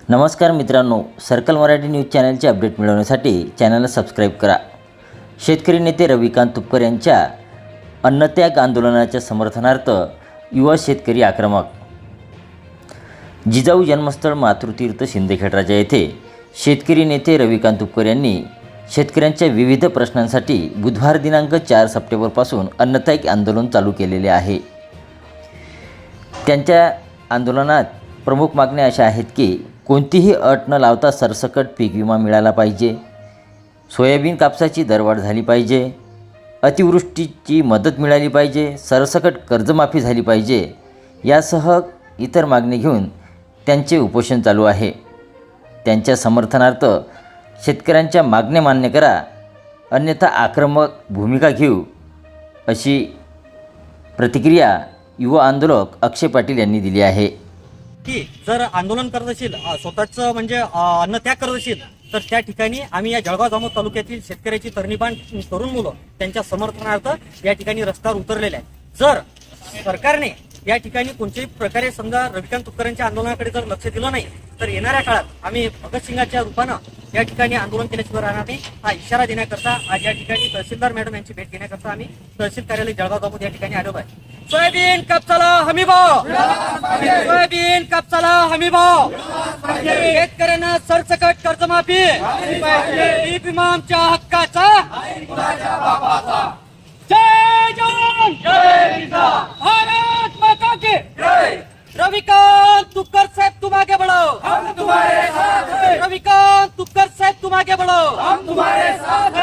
नमस्कार मित्रांनो, circle Marathi news चॅनलचे update मिळवण्यासाठी चॅनलला सबस्क्राईब करा। शेतकरी नेते रविकांत तुपकर यांच्या अन्नत्याग आंदोलनाच्या समर्थनार्थ युवा शेतकरी आक्रमक। जिजाऊ जन्मस्थळ मातृतीर्थ शिंदखेडराजा येथे शेतकरी नेते रविकांत तुपकर यांनी शेतकऱ्यांच्या विविध प्रश्नांसाठी बुधवार दिनांक 4 सप्टेंबरपासून अन्नत्याग आंदोलन चालू केलेले आहे। त्यांच्या आंदोलनात प्रमुख मागण्या अशा आहेत की कोणतीही अट न लावता सरसकट पीक विमा मिळाला पाहिजे, सोयाबीन कापसाची दरवाढ झाली पाहिजे, अतिवृष्टीची मदत मिळाली पाहिजे, सरसकट कर्जमाफी झाली पाहिजे यासह इतर मागणी घेऊन त्यांचे उपोषण चालू आहे। त्यांच्या समर्थनार्थ शेतकऱ्यांच्या मागण्या मान्य करा, अन्यथा आक्रमक भूमिका घेऊ, अशी प्रतिक्रिया युवा आंदोलक अक्षय पाटील यांनी दिली आहे। की जर आंदोलन करत असेल, स्वतःचं म्हणजे अन्नत्याग करत असेल तर त्या ठिकाणी आम्ही या जळगाव जामोद तालुक्यातील शेतकऱ्याची तरुणीबाण तरुण मुलं त्यांच्या समर्थनार्थ या ठिकाणी रस्त्यावर उतरलेले आहेत। जर सरकारने या ठिकाणी कोणत्याही प्रकारे समजा रविकांत तुपकरांच्या आंदोलनाकडे जर लक्ष दिलं नाही तर येणाऱ्या काळात आम्ही भगतसिंगाच्या रूपानं या ठिकाणी आंदोलन केल्याशिवाय राहणार नाही, हा इशारा देण्याकरता आज या ठिकाणी तहसीलदार मॅडम यांची भेट घेण्याकरता आम्ही तहसील कार्यालय जळगाव जामोद या ठिकाणी आलो आहे। सोयाबीन कापसाला हमीभाव, सोयाबीन कापसाला हमीभाव, शेतकऱ्यांना सरसकट कर्जमाफी, पीक विमा आमच्या हक्काचा, जय जवान जय किसान, भारत माता की जय। रविकांत तुपकर साहब तुम आगे बढ़ो, हम तुम्हारे साथ हैं। रविकांत तुपकर साहब तुम आगे बढ़ो, हम तुम्हारे साथ